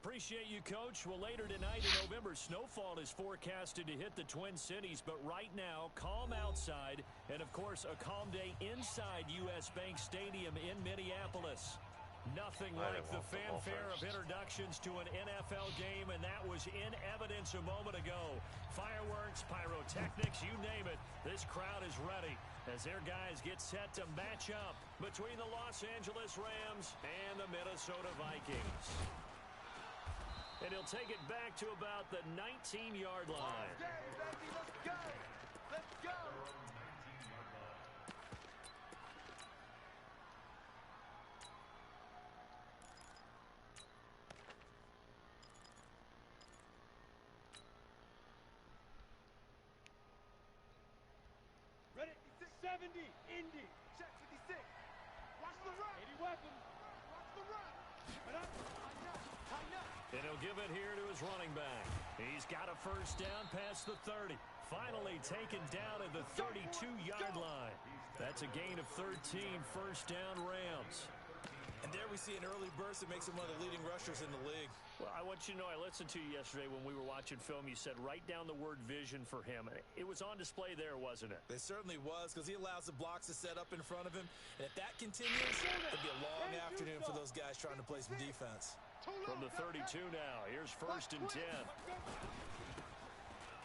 Appreciate you, Coach. Well, later tonight in November, snowfall is forecasted to hit the Twin Cities, but right now, calm outside, and of course, a calm day inside U.S. Bank Stadium in Minneapolis. Nothing like the fanfare of introductions to an NFL game, and that was in evidence a moment ago. Fireworks, pyrotechnics, you name it. This crowd is ready as their guys get set to match up between the Los Angeles Rams and the Minnesota Vikings. And he'll take it back to about the 19-yard line. Okay, baby, let's go. Let's go. Ready? 70, Indy. Check 56. Watch the run. 80 weapons. Watch the run. And he'll give it here to his running back. He's got a first down past the 30. Finally taken down at the 32-yard line. That's a gain of 13, first down Rams. And there we see an early burst that makes him one of the leading rushers in the league. Well, I want you to know, I listened to you yesterday when we were watching film. You said write down the word vision for him. It was on display there, wasn't it? It certainly was, because he allows the blocks to set up in front of him. And if that continues, it'll be a long afternoon for those guys trying to play some defense. From the 32 now, here's first and 10.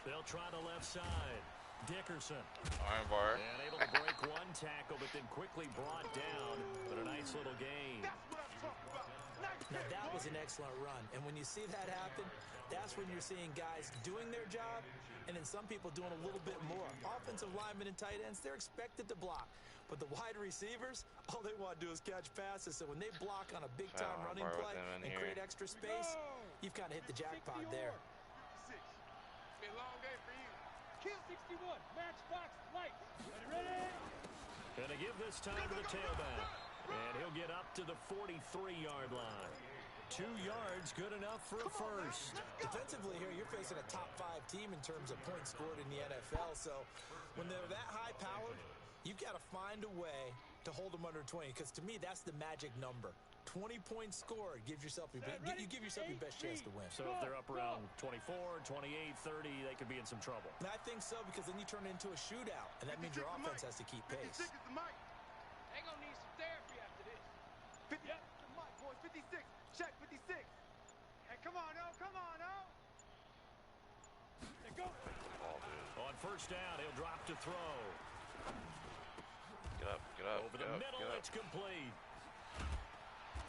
They'll try the left side. Dickerson. Iron bar. And able to break one tackle, but then quickly brought down. But a nice little gain. Now, that was an excellent run. And when you see that happen, that's when you're seeing guys doing their job and then some people doing a little bit more. Offensive linemen and tight ends, they're expected to block. But the wide receivers, all they want to do is catch passes. So when they block on a big-time running play and create extra space, you've kind of hit the jackpot there. It's been a long day for you. Kill 61. Matchbox lights. Ready? And to give this time to the tailback. And he'll get up to the 43-yard line. 2 yards, good enough for a first. Defensively here, you're facing a top-5 team in terms of points scored in the NFL. So when they're that high-powered, you've got to find a way to hold them under 20. Because to me, that's the magic number. 20 points scored gives yourself you give yourself your best chance to win. So if they're up around 24, 28, 30, they could be in some trouble. And I think so, because then you turn it into a shootout, and that means your offense has to keep pace. 56 is the mic. They're going to need some therapy after this. 50, yep. The mic, boys. 56. Check 56. Hey, come on, oh, come on, oh. They go. On first down, he'll drop to throw. Get up, get up. Over the middle, it's complete.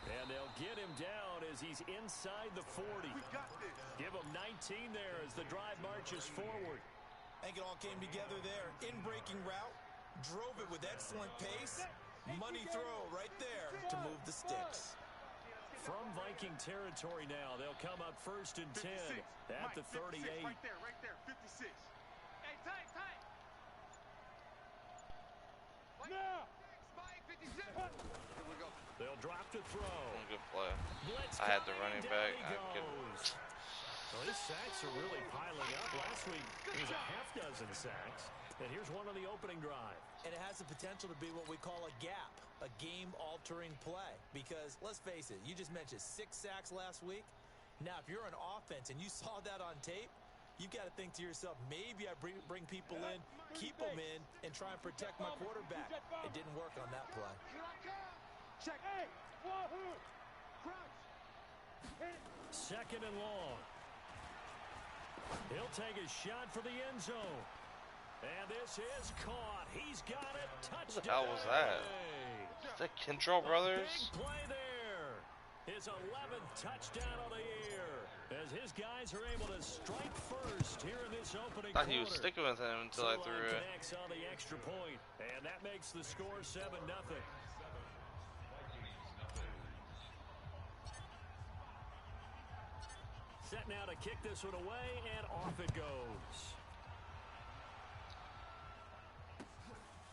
And they'll get him down as he's inside the 40. We got this. Give him 19 there as the drive marches forward. I think it all came together there. In-breaking route, drove it with excellent pace. Money throw right there to move the sticks. From Viking territory now, they'll come up first and 10 at the 38. Right there, 56. Hey, tight. No. Mike, 56. Here we go. They'll drop to throw. Good play. Blitz I had the coming, running down back. he I goes. Well, his sacks are really piling up. Last week, it was a half-dozen sacks. And here's one on the opening drive. And it has the potential to be what we call a gap, a game-altering play. Because, let's face it, you just mentioned 6 sacks last week. Now, if you're an offense and you saw that on tape, you've got to think to yourself, maybe I bring people in, keep them in, and try and protect my quarterback. It didn't work on that play. Check. Hey, wahoo. Crouch. Second and long. He'll take a shot for the end zone. And this is caught. He's got it. Touchdown. What the hell was that? Is that Kintrell Brothers? Big play there. His 11th touchdown of the year as his guys are able to strike first here in this opening I thought quarter. he was sticking with him until I threw it. Connects on the extra point, and that makes the score 7-0. Set now to kick this one away, and off it goes.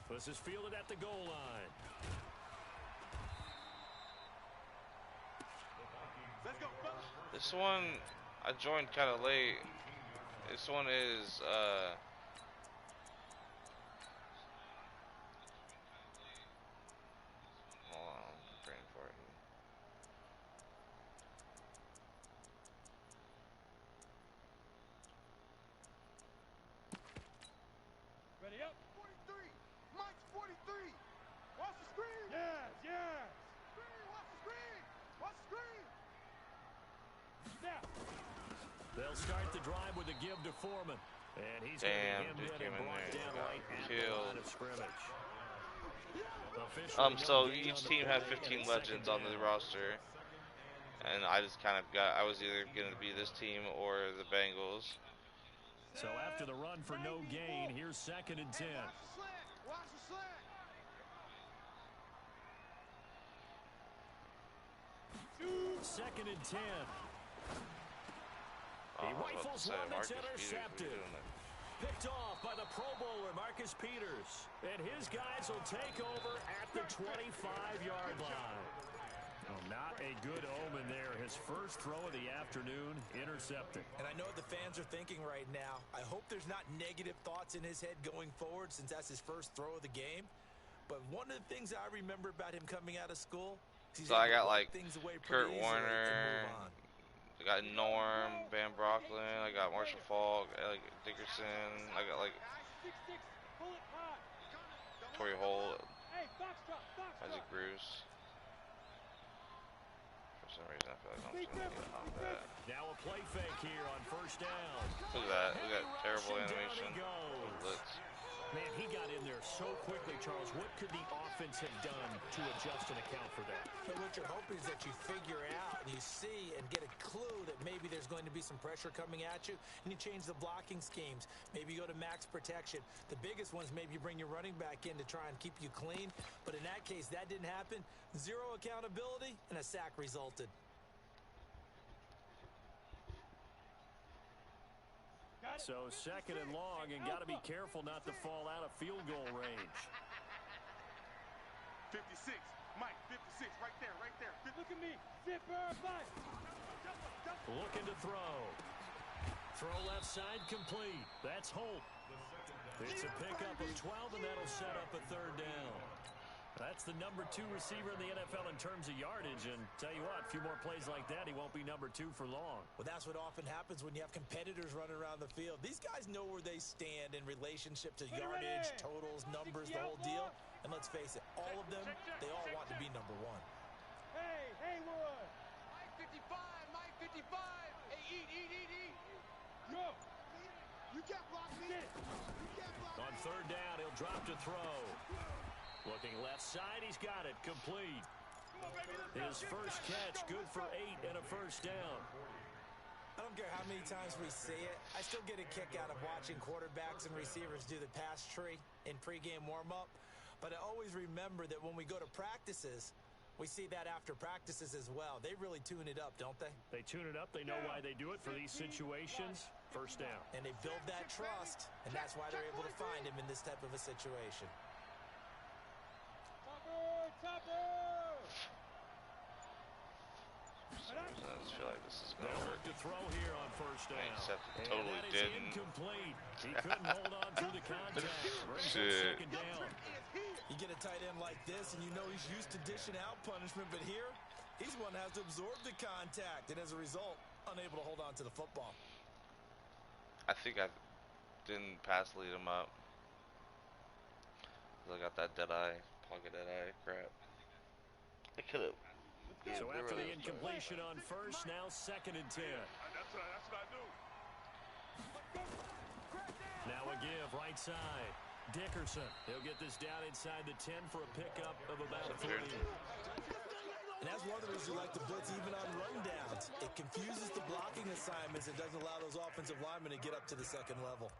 This is fielded at the goal line. Let's go. This one, I joined kind of late. This one is, hold on, I'm praying for it. They'll start the drive with a give to Foreman. And he's going Damn, to be dude hemmed in came and in brought there down and got right at the killed. line of scrimmage. Officially, So no gain each on the team had play, 15 and it's legends second on the down. roster, and I just kind of I was either going to be this team or the Bengals. So after the run for no gain, here's 2nd and 10. Hey, watch the slant. Watch the slant. Second and 10. Oh, He I was about to rifles say, one that's Marcus Peters, what are you intercepted. doing there? Picked off by the Pro Bowler, Marcus Peters. And his guys will take over at the 25-yard line. Oh, not a good omen there. His first throw of the afternoon, intercepted. And I know what the fans are thinking right now. I hope there's not negative thoughts in his head going forward since that's his first throw of the game. But one of the things I remember about him coming out of school, he's So I got able to like wipe things away Kurt pretty easily and Warner, move on. I got Norm, Van Brocklin, I got Marshall Falk, Alec Dickerson, I got like Torrey Holt, Isaac Bruce. For some reason I feel like I'm just gonna get off that. Now a play fake here on first down. Look at that, look at that terrible Rushing down animation. he goes. Blitz. Man, he got in there so quickly, Charles. What could the offense have done to adjust and account for that? But what you're hoping is that you figure out and you see and get a clue that maybe there's going to be some pressure coming at you, and you change the blocking schemes. Maybe you go to max protection. The biggest ones, maybe you bring your running back in to try and keep you clean. But in that case, that didn't happen. Zero accountability, and a sack resulted. So 2nd and long, and got to be careful not to fall out of field goal range. 56. Mike, 56. Right there, right there. Look at me. Zipper, fight. Looking to throw. Throw left side complete. That's Holt. It's a pickup of 12, and that'll set up a 3rd down. That's the number 2 receiver in the NFL in terms of yardage, and tell you what, a few more plays like that, he won't be number 2 for long. Well, that's what often happens when you have competitors running around the field. These guys know where they stand in relationship to yardage, totals, numbers, the whole deal. And let's face it, all of them, they all want to be number 1. Hey, Haywood. Mike 55. Mike 55. Hey, eat. Yo. You can't block me. You can't block On 3rd down, he'll drop to throw. Looking left side, he's got it, complete. His first catch, good for 8 and a 1st down. I don't care how many times we see it. I still get a kick out of watching quarterbacks and receivers do the pass tree in pregame warm-up. But I always remember that when we go to practices, we see that after practices as well. They really tune it up, don't they? They tune it up. They know why they do it for these situations. 1st down. And they build that trust, and that's why they're able to find him in this type of a situation. I just feel like this is going They'll to look work. to throw here on 1st down. Except it And totally that is didn't. Incomplete. He couldn't hold on through the contact. Brings up Shit. 2nd down. You get a tight end like this, and you know he's used to dishing out punishment, but here, he's one that has to absorb the contact, and as a result, unable to hold on to the football. I think I didn't pass lead him up. I got that dead eye, pocket dead eye crap. I could have. So after the incompletion on 1st, now 2nd and 10. That's what I do. Now a give, right side. Dickerson. He'll get this down inside the 10 for a pickup of about 3. And that's one of the reasons you like to blitz even on rundowns. It confuses the blocking assignments and doesn't allow those offensive linemen to get up to the 2nd level.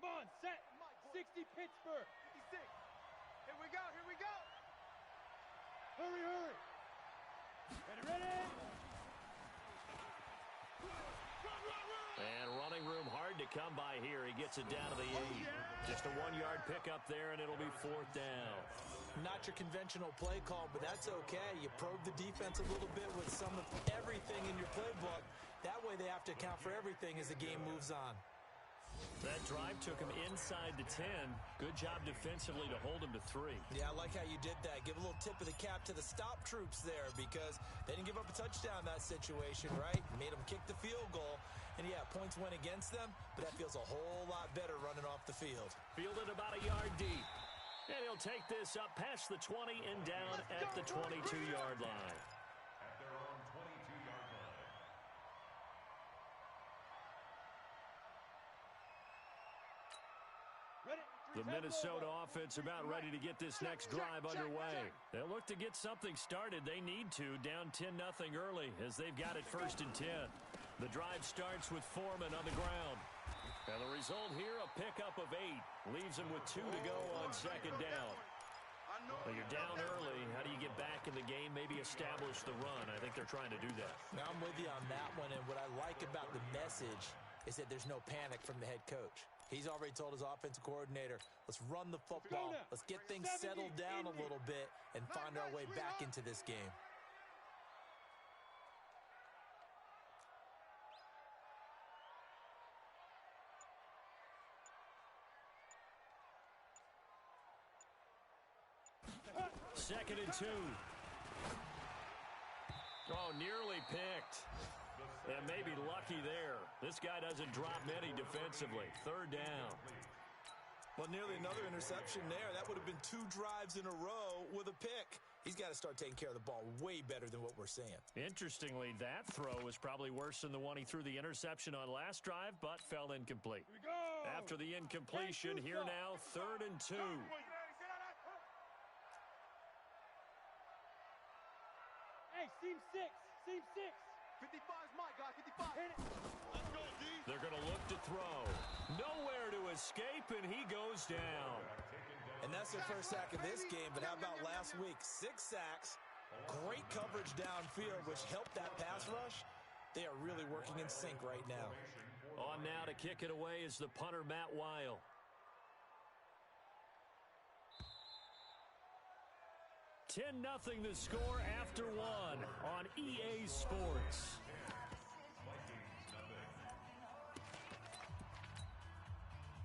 Come on, set. 60 Pittsburgh. 56. Here we go. Hurry. Ready. And running room hard to come by here. He gets it down to the 8. Just a 1-yard pickup there, and it'll be 4th down. Not your conventional play call, but that's okay. You probe the defense a little bit with some of everything in your playbook. That way they have to account for everything as the game moves on. That drive took him inside the 10. Good job defensively to hold him to 3. Yeah, I like how you did that. Give a little tip of the cap to the stop troops there because they didn't give up a touchdown in that situation, right? Made them kick the field goal. And, yeah, points went against them, but that feels a whole lot better running off the field. Fielded about a yard deep. And he'll take this up past the 20 and down at the 22-yard line. The Minnesota offense about ready to get this next drive underway. They'll look to get something started. They need to, down 10-0 early as they've got it 1st and 10. The drive starts with Foreman on the ground. And the result here, a pickup of 8. Leaves him with 2 to go on 2nd down. Well, you're down early. How do you get back in the game? Maybe establish the run. I think they're trying to do that. Now, I'm with you on that one, and what I like about the message is that there's no panic from the head coach. He's already told his offensive coordinator, let's run the football, let's get things settled down a little bit and find our way back into this game. Second and 2. Oh, nearly picked. And maybe lucky there. This guy doesn't drop many defensively. 3rd down. Well, nearly another interception there. That would have been 2 drives in a row with a pick. He's got to start taking care of the ball way better than what we're seeing. Interestingly, that throw was probably worse than the one he threw the interception on last drive, but fell incomplete. Here we go. After the incompletion, here now 3rd and 2. Hey, seam 6. Seam 6. 55's my guy, 55. Hit it. Let's go, D. They're going to look to throw. Nowhere to escape, and he goes down. And that's their first sack of this game, but how about last week? 6 sacks, great coverage downfield, which helped that pass rush. They are really working in sync right now. On now to kick it away is the punter, Matt Weil. (10-0) the score after 1 on EA Sports.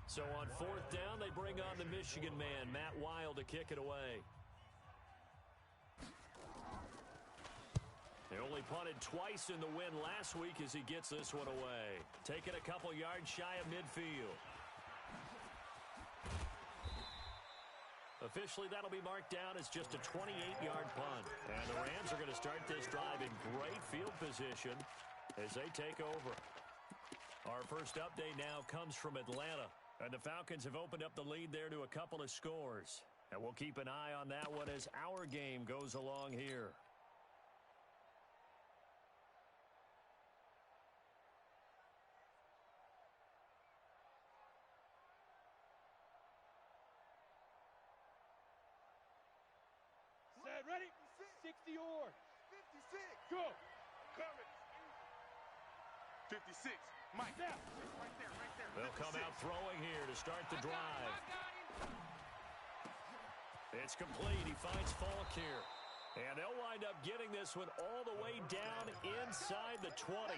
So on 4th down, they bring on the Michigan man, Matt Weil, to kick it away. They only punted twice in the win last week as he gets this one away. Taking a couple yards shy of midfield. Officially, that'll be marked down as just a 28-yard punt. And the Rams are going to start this drive in great field position as they take over. Our first update now comes from Atlanta. And the Falcons have opened up the lead there to a couple of scores. And we'll keep an eye on that one as our game goes along here. Set, ready. 60 or 56. go. Coming. 56. Mike. Now. Right there, right there. They'll come out throwing here to start the drive. It's complete. He finds Falk here. And they'll wind up getting this one all the way down inside the 20.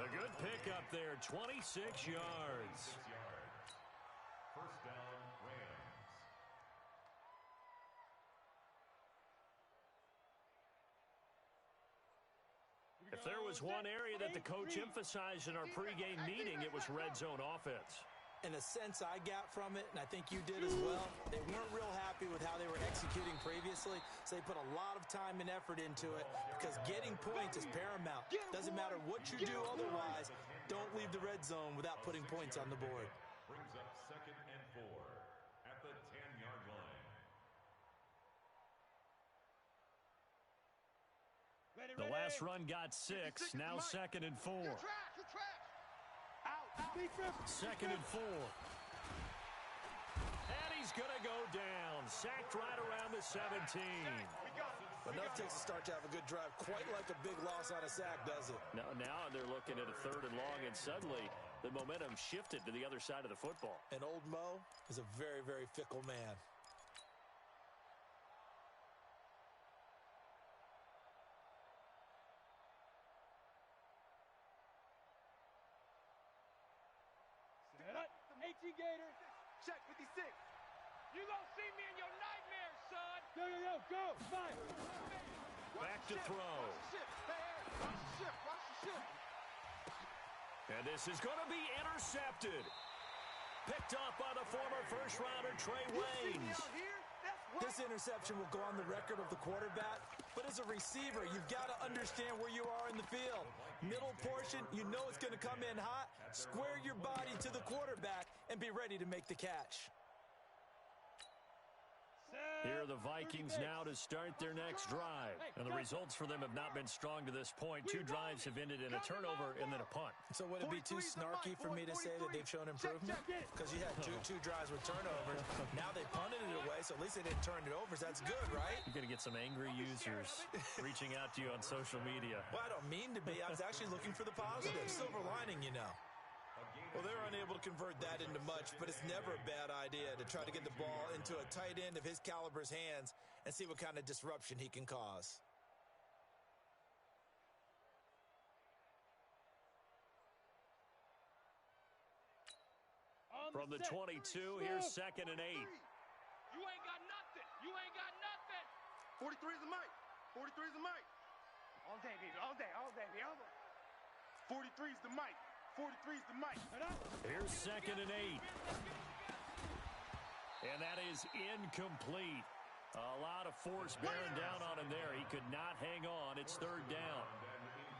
A good pickup there, 26 yards. First down, Rams. If there was one area that the coach emphasized in our pregame meeting, it was red zone offense. And the sense I got from it, and I think you did as well, they weren't real happy with how they were executing previously, so they put a lot of time and effort into it because getting points is paramount. Doesn't matter what you do otherwise, don't leave the red zone without putting points on the board. Brings up 2nd and 4 at the 10-yard line. Ready, The ready. last run got 6, now 2nd and 4. You're trash, you're trash. Out. Big trip. 2nd and 4. And he's going to go down. Sacked right around the 17. Enough takes a start to have a good drive. Quite like a big loss on a sack, does it? Now they're looking at a 3rd and long, and suddenly the momentum shifted to the other side of the football. And old Mo is a very, very fickle man. Set up. me, Gator. Check 56. You gonna see me in your nightmares, son. Yo, go. Fine. Back to throw. Watch the ship. Hey, watch the ship. Watch the ship. And this is going to be intercepted. Picked off by the former first-rounder Trey Waynes. This interception will go on the record of the quarterback, but as a receiver, you've got to understand where you are in the field. Middle portion, you know it's going to come in hot. Square your body to the quarterback and be ready to make the catch. Here are the Vikings now to start their next drive. And the results for them have not been strong to this point. 2 drives have ended in a turnover and then a punt. So would it be too snarky for me to say that they've shown improvement? Because you had two drives with turnovers. Now they punted it away, so at least they didn't turn it over. So that's good, right? You're going to get some angry users reaching out to you on social media. Well, I don't mean to be. I was actually looking for the positive. Silver lining, you know. Well, they're unable to convert that into much, but it's never a bad idea to try to get the ball into a tight end of his caliber's hands and see what kind of disruption he can cause. From the 22, here's 2nd and 8. You ain't got nothing. You ain't got nothing. 43 is the mic. 43 is the mic. All day, baby. All day, baby. All day. 43 is the mic. 43 is the mic. Here's 2nd and 8. And that is incomplete. A lot of force bearing down on him there. He could not hang on. It's 3rd down.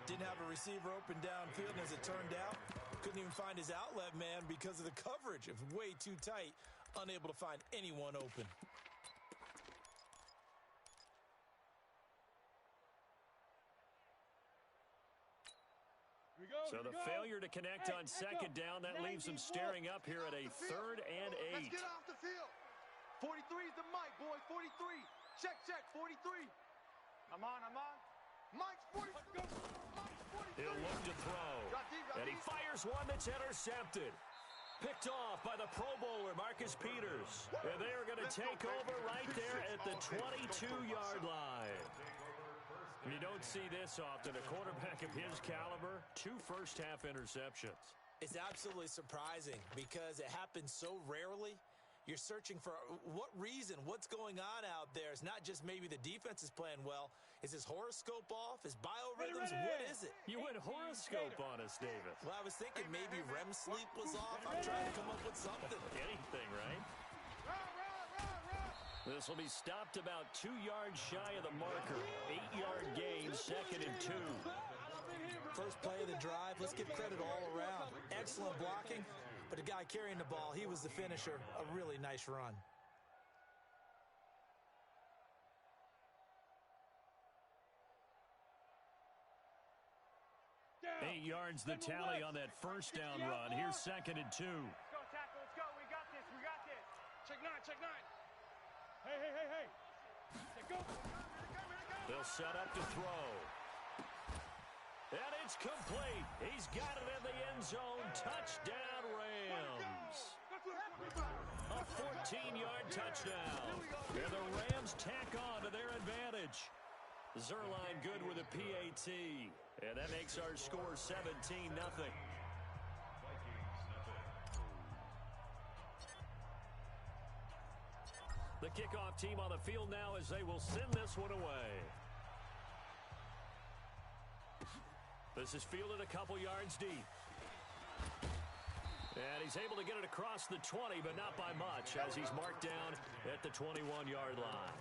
Didn't have a receiver open downfield, and as it turned out, couldn't even find his outlet man because of the coverage. It was way too tight, unable to find anyone open. So the failure to connect on 2nd down, that leaves them staring up here at a 3rd and 8. Let's get off the field. 43 is the mic, boys. 43. Check, 43. I'm on. Mike's 43. Mike's 43. He'll look to throw. And he fires one that's intercepted. Picked off by the Pro Bowler, Marcus Peters. And they are going to take over right there at the 22-yard line. You don't see this often. A quarterback of his caliber, 2 first-half interceptions. It's absolutely surprising because it happens so rarely. You're searching for what reason, what's going on out there. It's not just maybe the defense is playing well. Is his horoscope off? His biorhythms? What is it? You went horoscope on us, David. Well, I was thinking maybe REM sleep was off. I'm trying to come up with something. Anything, right? This will be stopped about 2 yards shy of the marker. 8-yard gain, 2nd and 2. First play of the drive. Let's give credit all around. Excellent blocking, but the guy carrying the ball, he was the finisher. A really nice run. Down. 8 yards the tally on that first down run. Here's 2nd and 2. Let's go, tackle. Let's go. We got this. Check 9. Hey. Let's go. They'll set up to throw. And it's complete. He's got it in the end zone. Touchdown, Rams. A 14-yard touchdown. And the Rams tack on to their advantage. Zerline good with a PAT. And that makes our score 17-0. The kickoff team on the field now as they will send this one away. This is fielded a couple yards deep. And he's able to get it across the 20, but not by much, as he's marked down at the 21-yard line.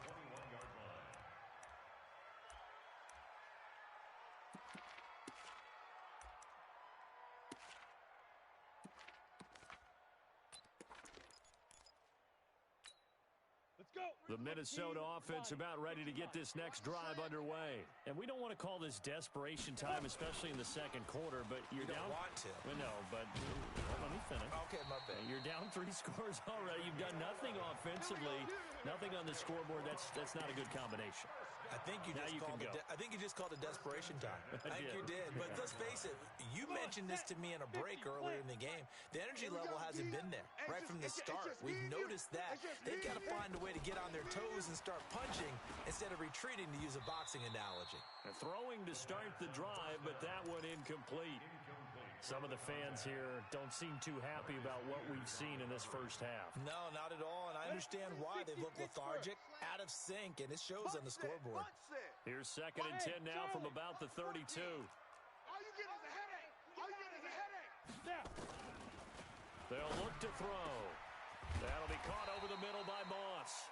The Minnesota offense about ready to get this next drive underway. And we don't want to call this desperation time, especially in the second quarter, but you're You don't down. want to. Well, no, but let me finish. Okay, my bad. You're down 3 scores already. You've done nothing offensively, nothing on the scoreboard. That's not a good combination. I think you Now just you called can it. go. I think you just called it desperation time. I think you did. But let's face it. You mentioned this to me in a break earlier in the game. The energy level hasn't been there right from the start. We've noticed that they've got to find a way to get on their toes and start punching instead of retreating, to use a boxing analogy. Throwing to start the drive, but that one incomplete. Some of the fans here don't seem too happy about what we've seen in this first half. No, not at all, and I understand why. They look lethargic, out of sync, and it shows on the scoreboard. Here's 2nd and 10 now from about the 32. All you get is a headache. All you get is a headache. Now. They'll look to throw. That'll be caught over the middle by Moss.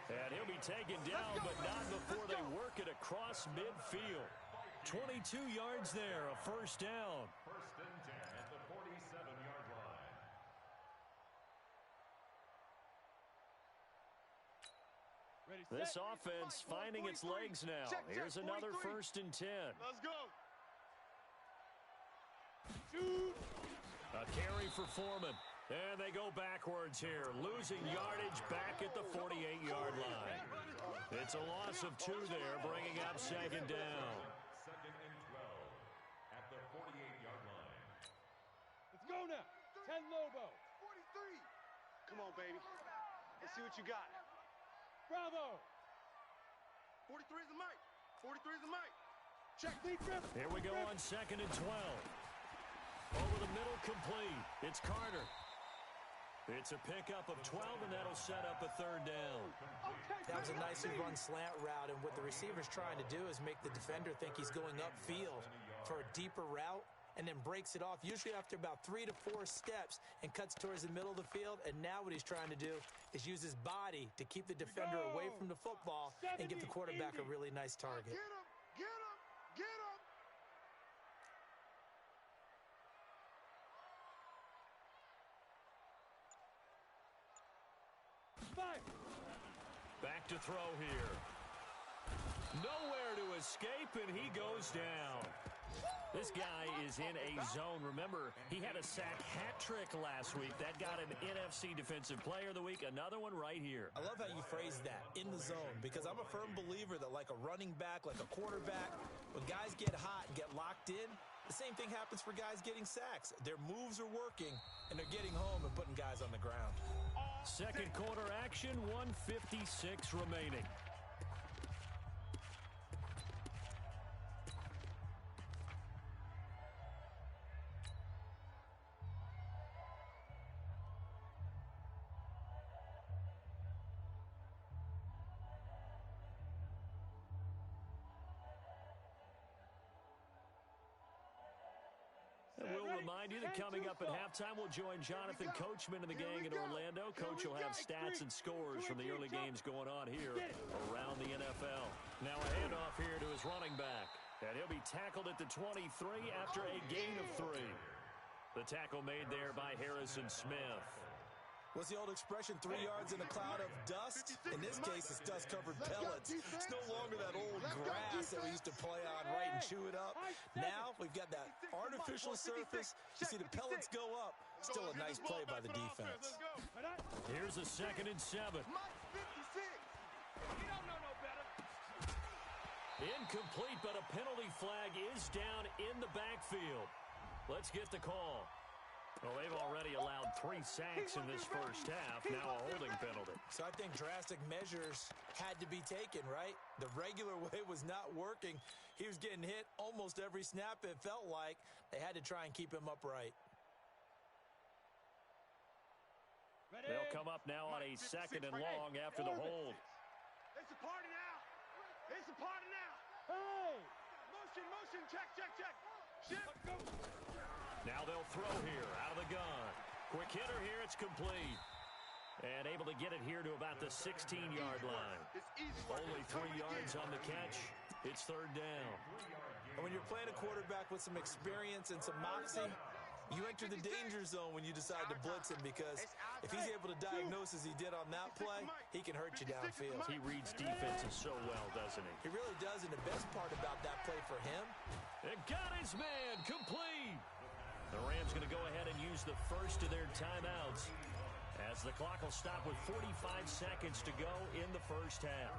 And he'll be taken down, but not before they work it across midfield. 22 yards there, a first down. 1st and 10 at the 47-yard line. Ready, This set. offense finding its legs now. Here's another 1st and 10. Let's go. Shoot. A carry for Foreman. And they go backwards here, losing yardage back at the 48-yard line. It's a loss of 2 there, bringing up 2nd down. 2nd and 12 at the 48-yard line. Let's go now. 10 Lobo. 43. Come on, baby. Let's see what you got. Bravo. 43 is the mic. 43 is the mic. Check deep grip. Here we go on 2nd and 12. Over the middle, complete. It's Carter. It's a pickup of 12, and that'll set up a 3rd down. That was a nicely run slant route, and what the receiver's trying to do is make the defender think he's going upfield for a deeper route, and then breaks it off, usually after about 3 to 4 steps, and cuts towards the middle of the field. And now what he's trying to do is use his body to keep the defender away from the football and give the quarterback a really nice target. Get him. Get him. Get him. Back to throw here. Nowhere to escape, and he goes down. This guy is in a zone. Remember, he had a sack hat trick last week. That got him NFC Defensive Player of the Week. Another one right here. I love how you phrase that, in the zone, because I'm a firm believer that like a running back, like a quarterback, when guys get hot and get locked in, the same thing happens for guys getting sacks. Their moves are working, and they're getting home and putting guys on the ground. Second quarter action, 1:56 remaining. And we'll remind you that coming up at halftime, we'll join Jonathan Coachman and the gang in Orlando. Coach will have stats and scores from the early games going on here around the NFL. Now a handoff here to his running back. And he'll be tackled at the 23 after a gain of 3. The tackle made there by Harrison Smith. What's the old expression, 3 yards in a cloud of dust? In this case, it's dust-covered pellets. It's no longer that old grass that we used to play on, right, and chew it up. Now, we've got that artificial surface. You see the pellets go up. Still a nice play by the defense. Here's a 2nd and 7. Mike 56. You don't know no better. Incomplete, but a penalty flag is down in the backfield. Let's get the call. Well, they've already allowed 3 sacks in this first half. Now a holding penalty. So I think drastic measures had to be taken, right? The regular way was not working. He was getting hit almost every snap, it felt like. They had to try and keep him upright. They'll come up now on a 2nd and long after the hold. It's a party now. It's a party now. Hey! Motion, check. Shift. Now they'll throw here out of the gun. Quick hitter here, it's complete. And able to get it here to about the 16-yard line. Only 3 yards on the catch. It's 3rd down. And when you're playing a quarterback with some experience and some moxie, you enter the danger zone when you decide to blitz him, because if he's able to diagnose as he did on that play, he can hurt you downfield. He reads defenses so well, doesn't he? He really does, and the best part about that play for him, it got his man complete. The Rams going to go ahead and use the first of their timeouts as the clock will stop with 45 seconds to go in the first half.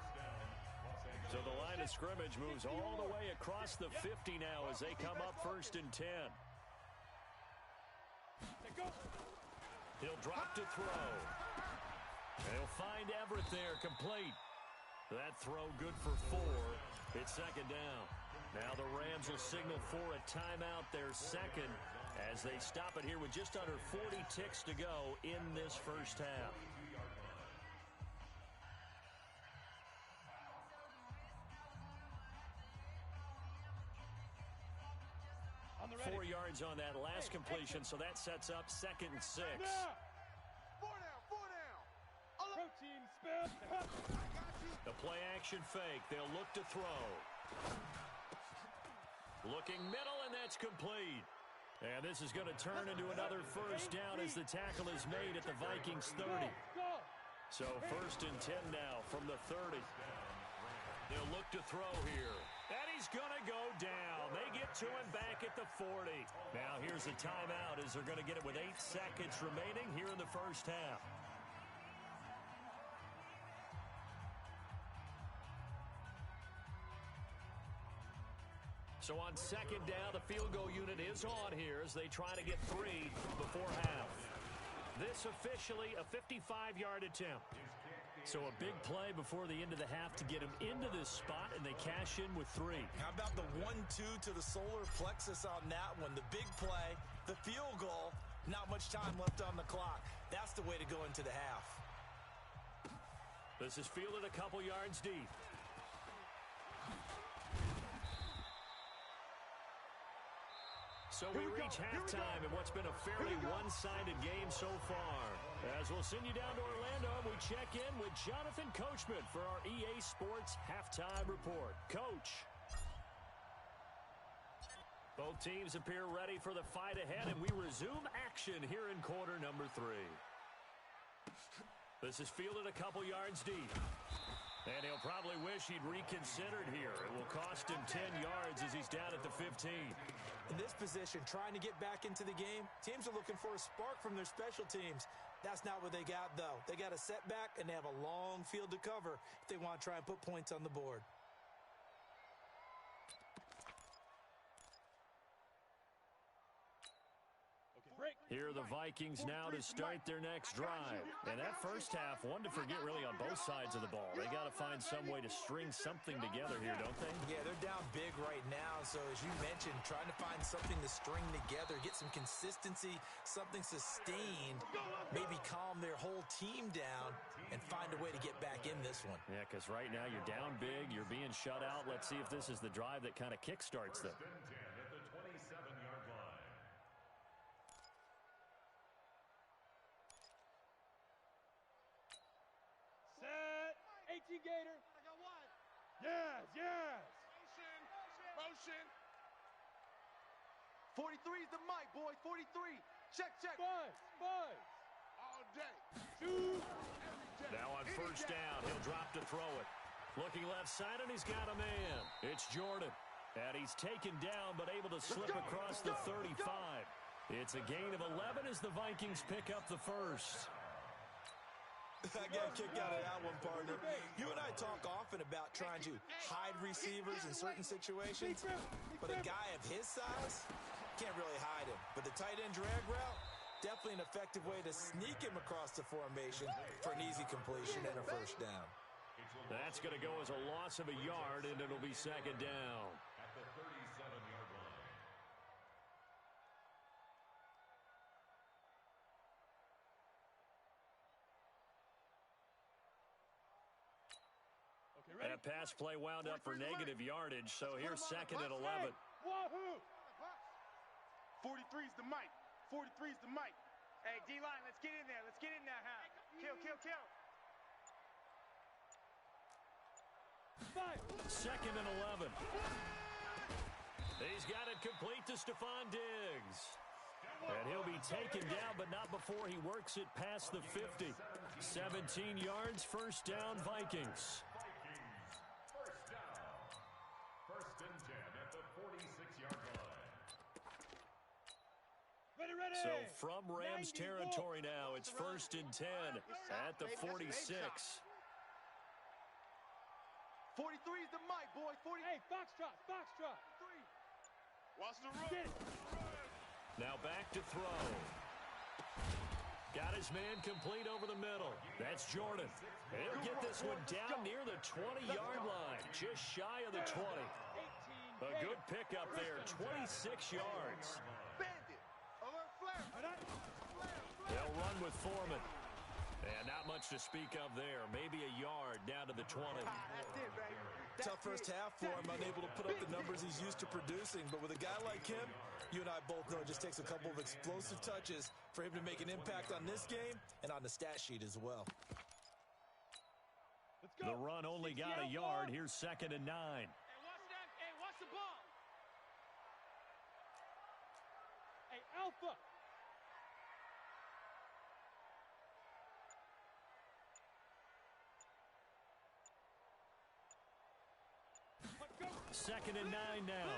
So the line of scrimmage moves all the way across the 50 now as they come up 1st and 10. He'll drop to throw. They'll find Everett there, complete. That throw good for 4. It's 2nd down. Now the Rams will signal for a timeout, their 2nd, as they stop it here with just under 40 ticks to go in this first half. On the ready. 4 yards on that last completion, so that sets up 2nd and 6. Four down. Protein spell. The play action fake. They'll look to throw. Looking middle, and that's complete. And this is going to turn into another first down as the tackle is made at the Vikings 30. So 1st and 10 now from the 30. They'll look to throw here. And he's going to go down. They get to him back at the 40. Now here's a timeout as they're going to get it with 8 seconds remaining here in the first half. So on 2nd down, the field goal unit is on here as they try to get 3 before half. This officially a 55-yard attempt. So a big play before the end of the half to get him into this spot, and they cash in with 3. How about the 1-2 to the solar plexus on that one? The big play, the field goal, not much time left on the clock. That's the way to go into the half. This is fielded a couple yards deep. So we reach halftime in what's been a fairly one-sided game so far. As we'll send you down to Orlando, we check in with Jonathan Coachman for our EA Sports Halftime Report. Coach. Both teams appear ready for the fight ahead, and we resume action here in quarter number 3. This is fielded a couple yards deep. And he'll probably wish he'd reconsidered here. It will cost him 10 yards as he's down at the 15. In this position, trying to get back into the game, teams are looking for a spark from their special teams. That's not what they got, though. They got a setback, and they have a long field to cover if they want to try and put points on the board. Here are the Vikings now to start their next drive. And that first half, one to forget really on both sides of the ball. They got to find some way to string something together here, don't they? Yeah, they're down big right now. So as you mentioned, trying to find something to string together, get some consistency, something sustained, maybe calm their whole team down and find a way to get back in this one. Yeah, because right now you're down big, you're being shut out. Let's see if this is the drive that kind of kickstarts them. Gator. I got one. Yes. Motion. 43 is the mic, boys. 43. Check. Buzz. All day. Shoot. Now on first down, he'll drop to throw it. Looking left side, and he's got a man. It's Jordan. And he's taken down, but able to slip across the 35. It's a gain of 11 as the Vikings pick up the first. I got a kick out of that one, partner. You and I talk often about trying to hide receivers in certain situations, but a guy of his size can't really hide him. But the tight end drag route, definitely an effective way to sneak him across the formation for an easy completion and a first down. That's going to go as a loss of a yard, and it'll be 2nd down. At the 37-yard line. That pass play wound up for negative yardage, so here's 2nd and 11. Wahoo! 43 is the mic. 43 is the mic. Hey, D-line, let's get in there. Let's get in there, huh? Kill. 2nd and 11. He's got it complete to Stephon Diggs. And he'll be taken down, but not before he works it past the 50. 17 yards, first down, Vikings. First down. 1st and 10 at the 46-yard line. Ready. So from Rams territory now, it's 1st and 10 at the 46. 43 is the mic, boys. 40. Hey, Foxtrot. Watch the run. Get it. Now back to throw. Got his man complete over the middle. That's Jordan. He'll get this one down near the 20-yard line, just shy of the 20. A good pickup there, 26 yards. Bandit. They'll run with Foreman. And not much to speak of there. Maybe a yard down to the 20. That's it, baby. Tough first half for him, unable to put up the numbers he's used to producing. But with a guy like him, you and I both know it just takes a couple of explosive touches for him to make an impact on this game and on the stat sheet as well. Let's go. The run only got a yard. Here's 2nd and 9. Hey, watch that. Hey, watch the ball. Hey, Alpha. Second and 9 now.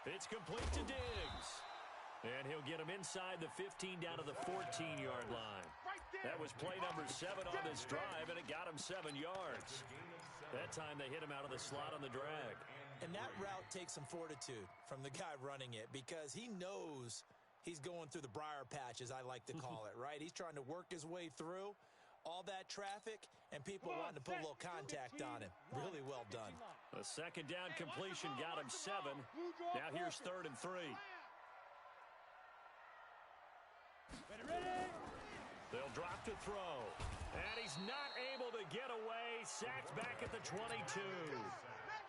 It's complete to Diggs. And he'll get him inside the 15 down to the 14-yard line. That was play number 7 on this drive, and it got him 7 yards. That time they hit him out of the slot on the drag. And that route takes some fortitude from the guy running it because he knows he's going through the briar patch, as I like to call it, right? He's trying to work his way through all that traffic and people wanting to put a little contact on him. Really well done. A 2nd down completion got him 7. Now here's 3rd and 3. Ready? They'll drop to throw. And he's not able to get away. Sacked back at the 22.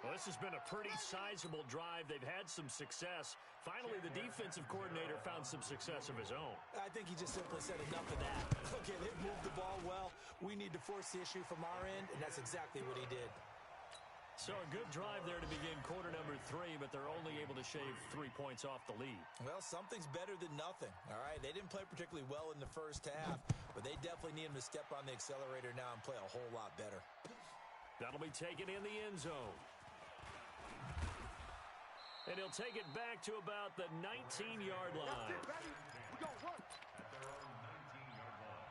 Well, this has been a pretty sizable drive. They've had some success. Finally, the defensive coordinator found some success of his own. I think he just simply said enough of that. Okay, they've moved the ball well. We need to force the issue from our end, and that's exactly what he did. So a good drive there to begin quarter number 3, but they're only able to shave 3 points off the lead. Well, something's better than nothing, all right? They didn't play particularly well in the first half, but they definitely need him to step on the accelerator now and play a whole lot better. That'll be taken in the end zone. And he'll take it back to about the 19-yard line. That's it, baby. We gonna work. At their own 19-yard line.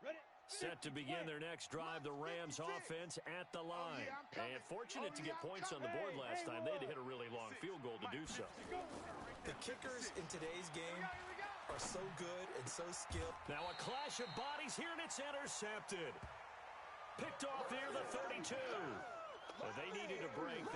Ready? Set to begin their next drive, the Rams offense at the line. And fortunate to get points on the board last time. They had to hit a really long field goal to do so. The kickers in today's game are so good and so skilled. Now a clash of bodies here, and it's intercepted. Picked off near the 32. So they needed a break.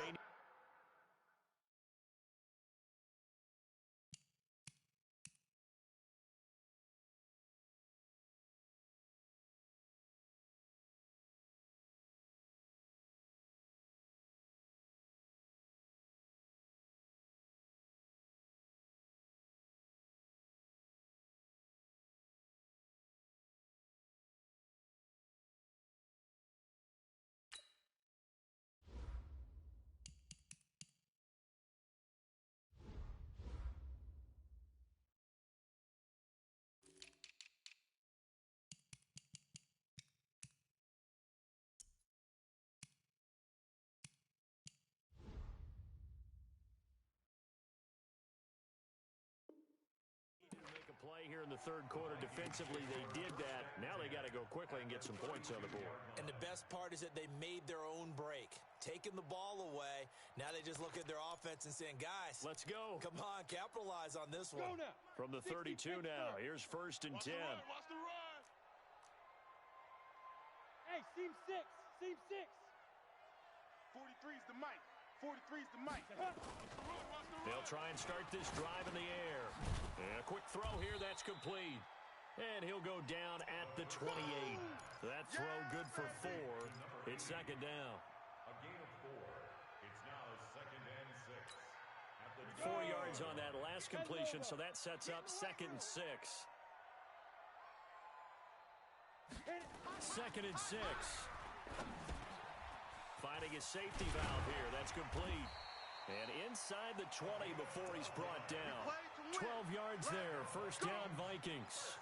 Play here in the third quarter. Defensively, they did that. Now they got to go quickly and get some points on the board. And the best part is that they made their own break. Taking the ball away. Now they just look at their offense and saying, guys, let's go. Come on, capitalize on this one. Go now. From the 32 now. Here's 1st and 10. Watch the run. Hey, seam 6. Seam 6. 43's the mic. 43's the mic. They'll try and start this drive in the air. And a quick throw here, that's complete. And he'll go down at the 28. That throw good for 4. It's 2nd down. A gain of 4. It's now 2nd and 6. 4 yards on that last completion, so that sets up 2nd and 6. 2nd and 6. Finding a safety valve here. That's complete. And inside the 20 before he's brought down. 12 yards there. 1st down, Vikings.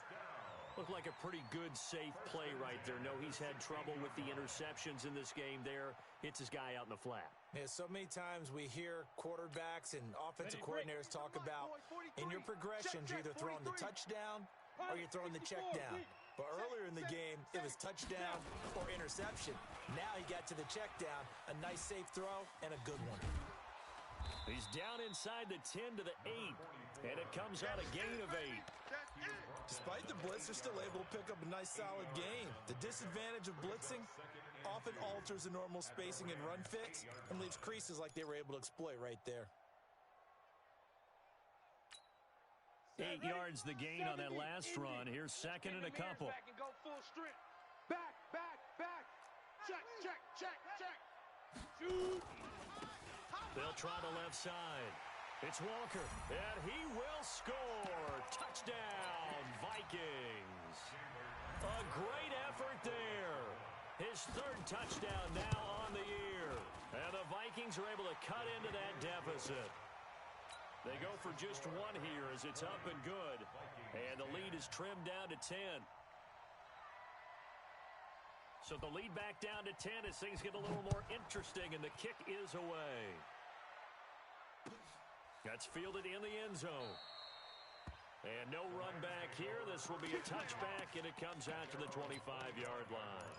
Looked like a pretty good, safe play right there. No, he's had trouble with the interceptions in this game there. Hits his guy out in the flat. Yeah, so many times we hear quarterbacks and offensive coordinators talk about in your progressions, you're either throwing the touchdown or you're throwing the check down. But earlier in the game, it was touchdown or interception. Now he got to the check down, a nice safe throw, and a good one. He's down inside the 10 to the 8, and it comes out a gain of 8. Despite the blitz, they're still able to pick up a nice, solid gain. The disadvantage of blitzing often alters the normal spacing and run fits and leaves creases like they were able to exploit right there. 8 yards the gain on that last run. Here's second and a couple. Back and go full strength. Back, back, back. Check, check, check, check. Shoot. They'll try the left side. It's Walker, and he will score. Touchdown, Vikings. A great effort there. His third touchdown now on the year. And the Vikings are able to cut into that deficit. They go for just one here as it's up and good. And the lead is trimmed down to 10. So the lead back down to 10 as things get a little more interesting, and the kick is away. That's fielded in the end zone. And no run back here. This will be a touchback, and it comes out to the 25-yard line.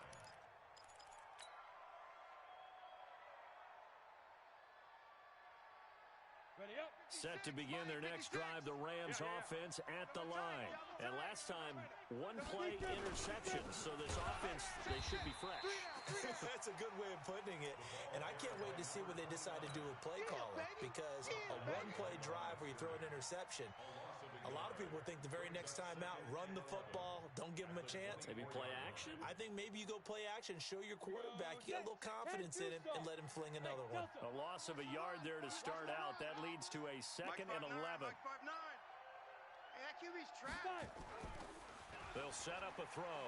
Set to begin their next drive, the Rams offense at the line. And last time, one play interception, so this offense, they should be fresh. That's a good way of putting it. And I can't wait to see what they decide to do with play calling, because a one-play drive where you throw an interception, a lot of people would think the very next time out, run the football, don't give them a chance. Maybe play action? I think maybe you go play action, show your quarterback, you got a little confidence in him, and let him fling another one. A loss of a yard there to start out. That leads to a second and 11. Hey, that QB's trapped. They'll set up a throw.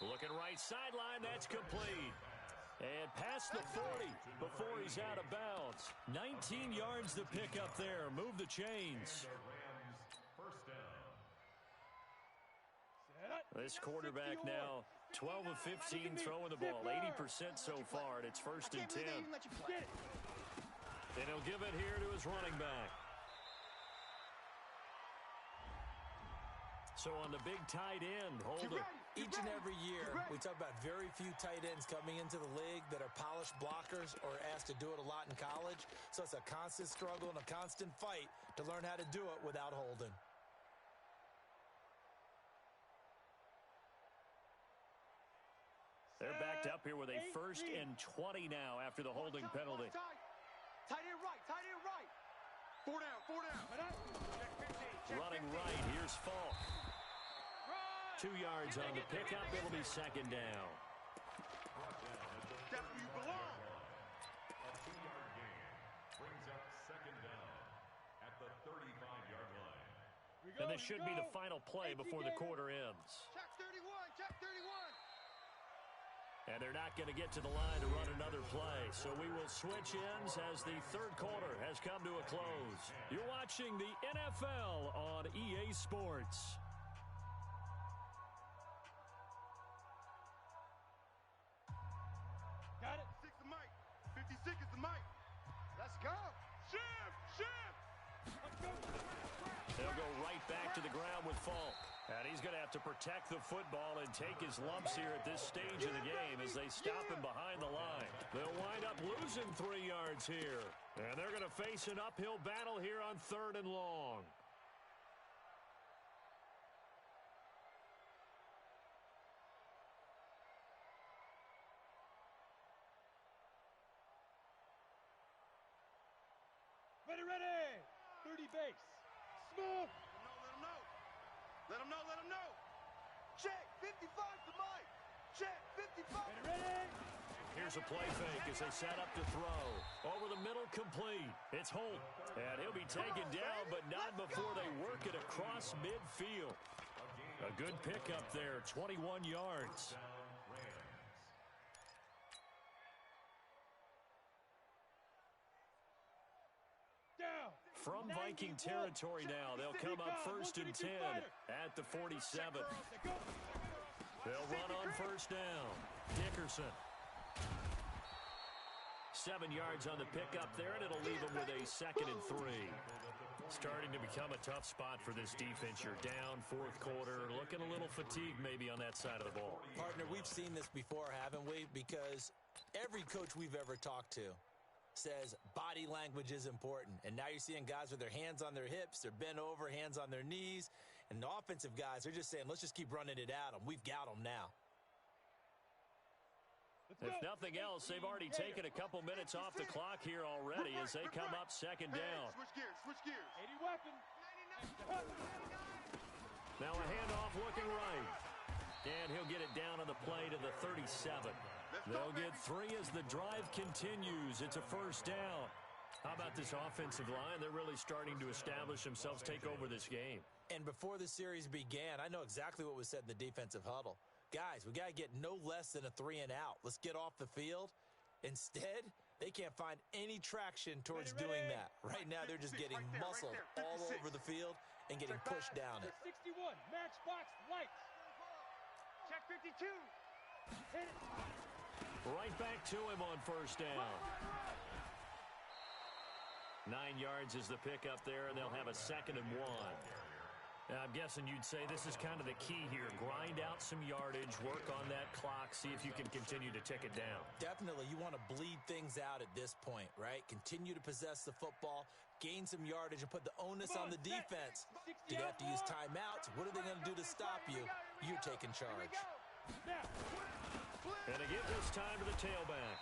Looking right sideline, that's complete. And past the 40 before he's out of bounds. 19 yards to pick up there. Move the chains. This quarterback now 12 of 15 throwing the ball. 80% so far, and it's first and 10. And he'll give it here to his running back. So on the big tight end, Holder. Each and every year, we talk about very few tight ends coming into the league that are polished blockers or asked to do it a lot in college. So it's a constant struggle and a constant fight to learn how to do it without holding. They're backed up here with a first and 20 now after the holding penalty. Tight end right, tight end right. Four down, four down. Running right, here's Falk. 2 yards on the pickup. It'll be second down. That's where you belong. A 2-yard gain brings up second down at the 35-yard line. And this should be the final play before the quarter ends. Check 31, check 31. And they're not going to get to the line to run another play. So we will switch ends as the third quarter has come to a close. You're watching the NFL on EA Sports. Got it. 6 the mic. 56 is the mic. Let's go. Shift, shift. Let's go. They'll go right back to the ground with Falk. And he's going to have to protect the football and take his lumps here at this stage of the game as they stop him behind the line. They'll wind up losing 3 yards here. And they're going to face an uphill battle here on 3rd and long. Ready, ready. 30 base. Smooth. Let him know, let him know. Check, 55 to Mike. Check, 55. Ready? Here's a play fake as they set up to throw. Over the middle, complete. It's Holt. And he'll be taken down, but not before they work it across midfield. A good pickup there, 21 yards. From Viking territory now, they'll come up first and 10 at the 47. They'll run on first down. Dickerson. 7 yards on the pickup there, and it'll leave them with a second and 3. Starting to become a tough spot for this defense. You're down, fourth quarter, looking a little fatigued maybe on that side of the ball. Partner, we've seen this before, haven't we? Because every coach we've ever talked to says body language is important. And now you're seeing guys with their hands on their hips, they're bent over, hands on their knees. And the offensive guys, they're just saying, let's just keep running it at them. We've got them now. If nothing else, they've already taken a couple minutes off the clock here already as they come up second down. Switch gears, switch gears. 80 weapon. Now a handoff looking right. And he'll get it down on the play to the 37. They'll get 3 as the drive continues. It's a first down. How about this offensive line? They're really starting to establish themselves, take over this game. And before the series began, I know exactly what was said in the defensive huddle. Guys, we got to get no less than a 3 and out. Let's get off the field. Instead, they can't find any traction towards doing that. Right now, they're just getting muscled all over the field and getting pushed down it. 61, matchbox lights. Check 52. Hit it. Right back to him on first down. 9 yards is the pickup there, and they'll have a 2nd and 1. Now, I'm guessing you'd say this is kind of the key here. Grind out some yardage, work on that clock, see if you can continue to tick it down. Definitely, you want to bleed things out at this point, right? Continue to possess the football, gain some yardage, and put the onus on the defense. Do they have to use timeouts? What are they going to do to stop you? You're taking charge. And again this time to the tailback.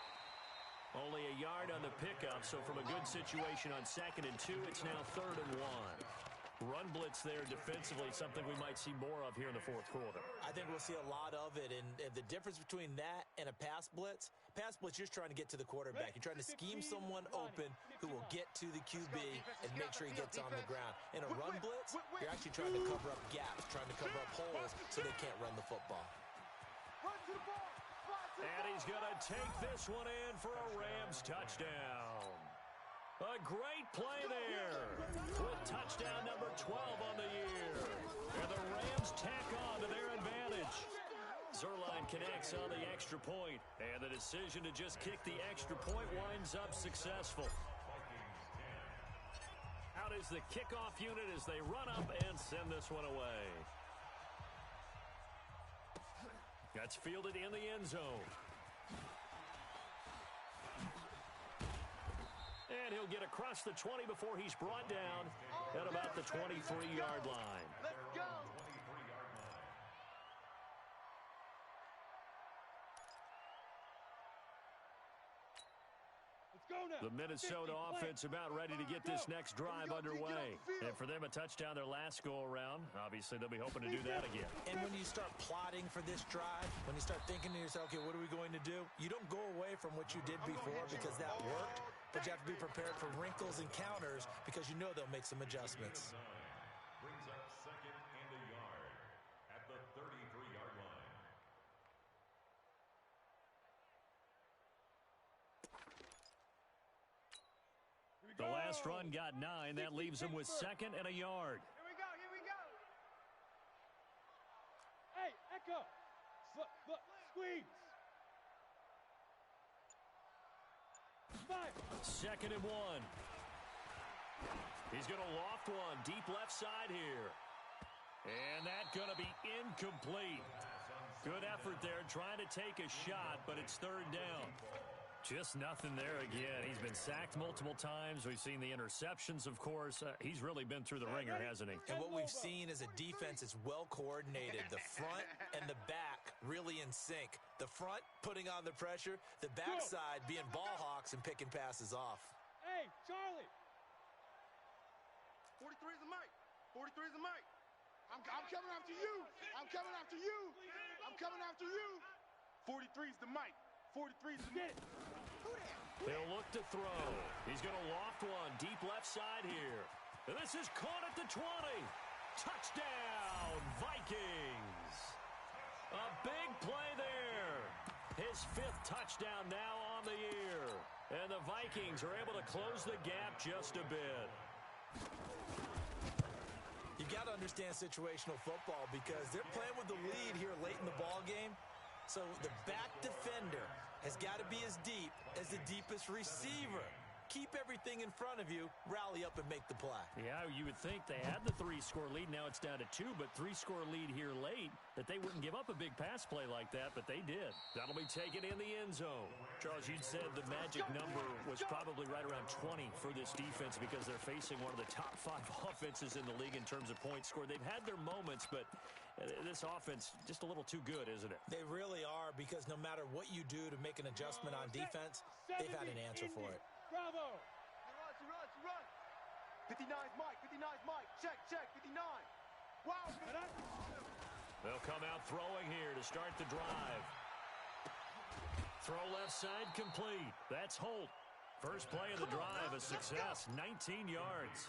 Only a yard on the pickup, so from a good situation on 2nd and 2, it's now 3rd and 1. Run blitz there defensively, something we might see more of here in the 4th quarter. I think we'll see a lot of it, and the difference between that and a pass blitz, you're just trying to get to the quarterback. You're trying to scheme someone open who will get to the QB and make sure he gets on the ground. In a run blitz, you're actually trying to cover up gaps, trying to cover up holes so they can't run the football. Run to the ball. And he's going to take this one in for a Rams touchdown. A great play there with touchdown number 12 on the year. And the Rams tack on to their advantage. Zuerlein connects on the extra point, and the decision to just kick the extra point winds up successful. Out is the kickoff unit as they run up and send this one away. That's fielded in the end zone. And he'll get across the 20 before he's brought down at about the 23-yard line. Let's go. Let's go now. The Minnesota offense about ready to get this next drive underway. And for them, a touchdown their last go-around. Obviously, they'll be hoping to do that again. And when you start plotting for this drive, when you start thinking to yourself, okay, what are we going to do? You don't go away from what you did before because that worked, but you have to be prepared for wrinkles and counters because you know they'll make some adjustments. Brings up 2nd and a yard at the 33-yard line. The last run got 9. That leaves him with 2nd and a yard. Here we go, here we go. Hey, Echo. Squeeze. 5. 2nd and 1. He's going to loft one deep left side here. And that's going to be incomplete. Good effort there trying to take a shot, but it's 3rd down. Just nothing there again. He's been sacked multiple times. We've seen the interceptions, of course. He's really been through the ringer, hasn't he? And what we've seen is a defense that's well coordinated. The front and the back really in sync. The front putting on the pressure, the backside being ball hawks and picking passes off. Hey, Charlie. 43 is the mic. 43 is the mic. I'm coming after you. I'm coming after you. I'm coming after you. 43 is the mic. 43 is the mic. They'll look to throw. He's going to loft one deep left side here. And this is caught at the 20. Touchdown, Vikings. A big play there. His 5th touchdown now on the year. And the Vikings are able to close the gap just a bit. You got to understand situational football because they're playing with the lead here late in the ball game. So the back defender has got to be as deep as the deepest receiver. keep everything in front of you, rally up and make the play. Yeah, you would think they had the 3-score lead. Now it's down to 2, but 3-score lead here late, that they wouldn't give up a big pass play like that, but they did. That'll be taken in the end zone. Charles, you'd said the magic number was probably right around 20 for this defense because they're facing one of the top 5 offenses in the league in terms of points scored. They've had their moments, but this offense just a little too good, isn't it? They really are, because no matter what you do to make an adjustment on defense, they've had an answer for it. Bravo. Run. 59's Mike. 59's Mike. Check. 59. Wow. They'll come out throwing here to start the drive. Throw left side complete. That's Holt. First play of the drive, a success, 19 yards.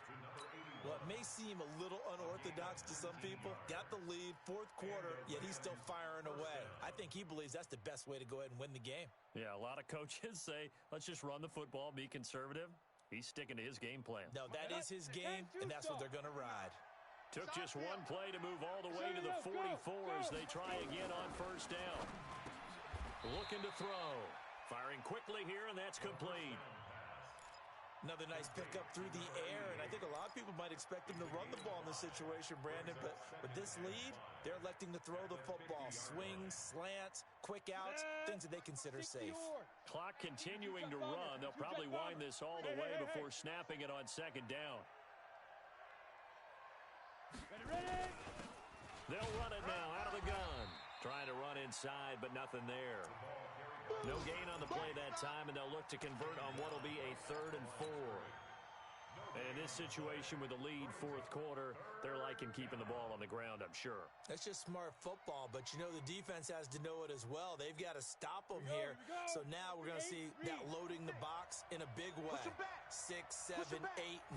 What may seem a little unorthodox to some people, got the lead, fourth quarter, yet he's still firing away. I think he believes that's the best way to go ahead and win the game. Yeah, a lot of coaches say, let's just run the football, be conservative. He's sticking to his game plan. No, that is his game, and that's what they're going to ride. Took just one play to move all the way to the 44 as they try again on first down. Looking to throw. Firing quickly here, and that's complete. Another nice pickup through the air, and I think a lot of people might expect him to run the ball in this situation, Brandon, but with this lead, they're electing to throw the football. Swings, slants, quick outs, things that they consider safe. Clock continuing to run. They'll probably wind this all the way before snapping it on second down. Ready. They'll run it now out of the gun. Trying to run inside, but nothing there. No gain on the play that time, and they'll look to convert on what will be a 3rd and 4. And in this situation with the lead, fourth quarter, they're liking keeping the ball on the ground, I'm sure. That's just smart football, but you know the defense has to know it as well. They've got to stop them here. So now we're going to see that loading the box in a big way. 6, 7, 8,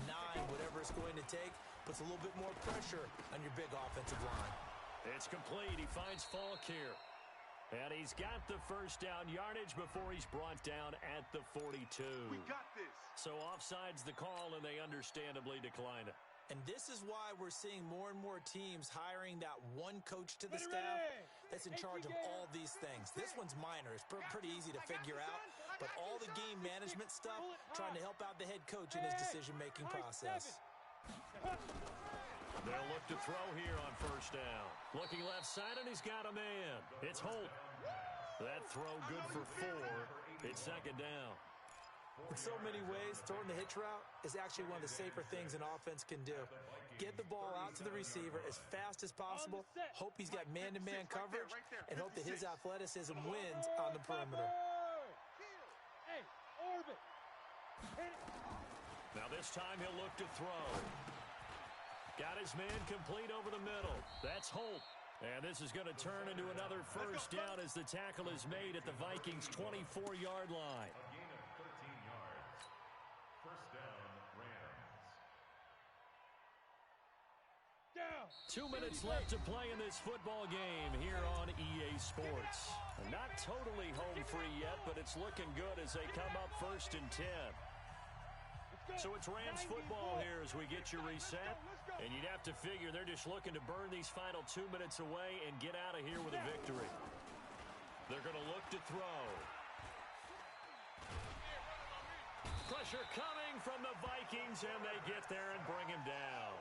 9, whatever it's going to take, puts a little bit more pressure on your big offensive line. It's complete. He finds Falk here. And he's got the first down yardage before he's brought down at the 42. We got this. So offside's the call, and they understandably decline it. And this is why we're seeing more and more teams hiring that one coach to the staff that's in charge of all these things. This one's minor. It's pretty easy to figure out. But all the game management stuff, trying to help out the head coach in his decision-making process. They'll look to throw here on first down. Looking left side, and he's got a man. It's Holt. That throw good for 4. It's second down. In so many ways, throwing the hitch route is actually one of the safer things an offense can do. Get the ball out to the receiver as fast as possible, hope he's got man-to-man coverage, and hope that his athleticism wins on the perimeter. Hey, orbit. Now this time he'll look to throw. Got his man complete over the middle. That's Holt. And this is going to turn into another first down as the tackle is made at the Vikings' 24-yard line. A gain of 13 yards. First down, Rams. Down. 2 minutes left to play in this football game here on EA Sports. Not totally home free yet, but it's looking good as they come up 1st and 10. So it's Rams football here as we get you reset. And you'd have to figure they're just looking to burn these final 2 minutes away and get out of here with a victory. They're going to look to throw. Pressure coming from the Vikings, and they get there and bring him down.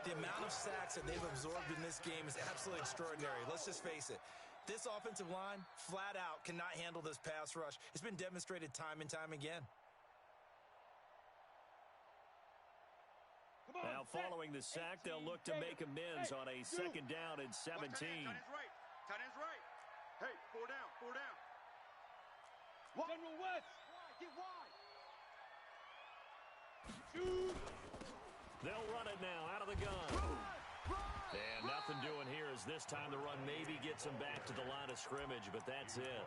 The amount of sacks that they've absorbed in this game is absolutely extraordinary. Let's just face it. This offensive line, flat out, cannot handle this pass rush. It's been demonstrated time and time again. Now, following the sack, they'll look to make amends on a 2nd down and 17. Tight end's right. Hey, 4 down. General West. Get wide. Shoot. They'll run it now out of the gun. And nothing doing here as this time the run maybe gets them back to the line of scrimmage, but that's it.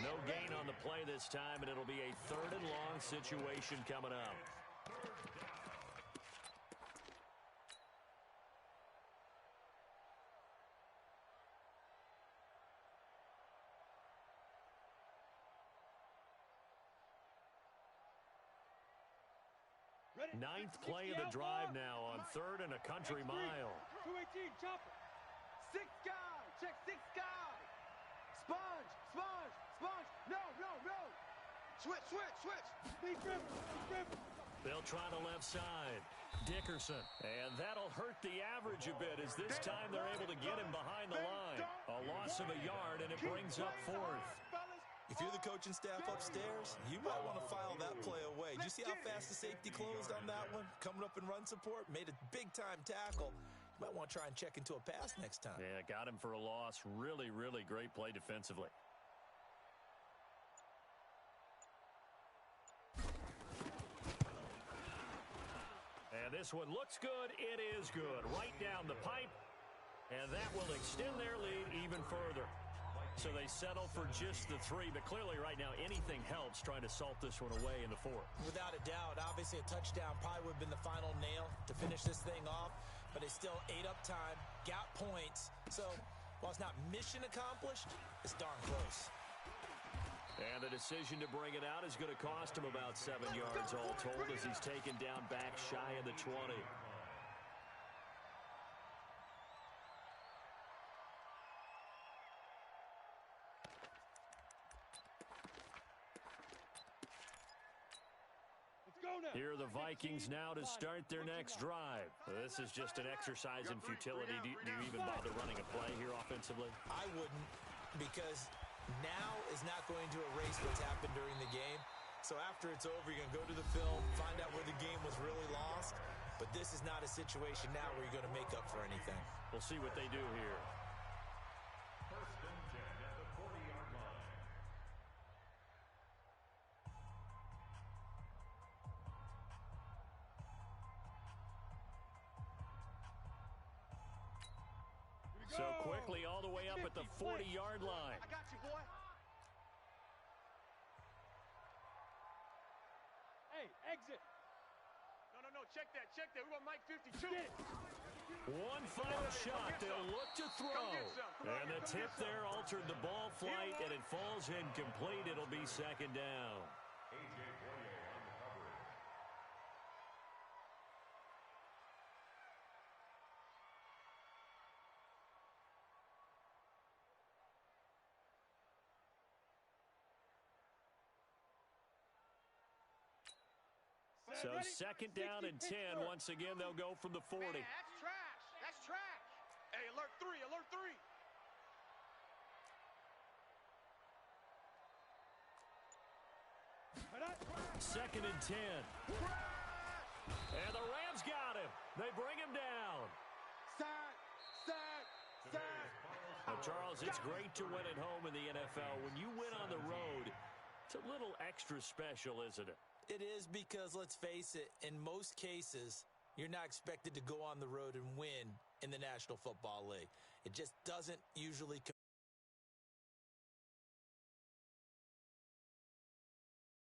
No gain on the play this time, and it'll be a 3rd and long situation coming up. Ninth play of the drive now on 3rd and a country mile. 218, chopper. 6 guy. Check 6 guy. Sponge. No. Switch, switch, switch. Deep dribble, deep dribble. They'll try the left side. Dickerson. And that'll hurt the average a bit as this time they're able to get him behind the line. A loss of a yard, and it brings up fourth. If you're the coaching staff upstairs, you might want to file that play away. Did you see how fast the safety closed on that one? Coming up in run support, made a big-time tackle. You might want to try and check into a pass next time. Yeah, got him for a loss. Really, really great play defensively. And this one looks good. It is good. Right down the pipe. And that will extend their lead even further. So they settle for just the 3, but clearly right now anything helps trying to salt this one away in the 4th. Without a doubt, obviously a touchdown probably would have been the final nail to finish this thing off, but they still ate up time, got points. So while it's not mission accomplished, it's darn close. And the decision to bring it out is going to cost him about 7 yards all told as he's taken down back shy of the 20. Here are the Vikings now to start their next drive. This is just an exercise in futility. Do you even bother running a play here offensively? I wouldn't, because now is not going to erase what's happened during the game. So after it's over, you're going to go to the film, find out where the game was really lost. But this is not a situation now where you're going to make up for anything. We'll see what they do here. First and 10 at the 40-yard line. So quickly all the way up at the 40-yard line. I got you, boy. Hey, exit. No, check that. We're going to Mike 52. One final shot. They'll look to throw. And the tip there altered the ball flight, and it falls incomplete. It'll be second down. A.J. Boye on the coverage. So second down and 10. Once again, they'll go from the 40. Man, that's trash. That's trash. Hey, alert 3, alert 3. Second and 10. And the Rams got him. They bring him down. Sack, sack, sack. Now, Charles, it's great to win at home in the NFL. When you win on the road, it's a little extra special, isn't it? It is, because, let's face it, in most cases, you're not expected to go on the road and win in the National Football League. It just doesn't usually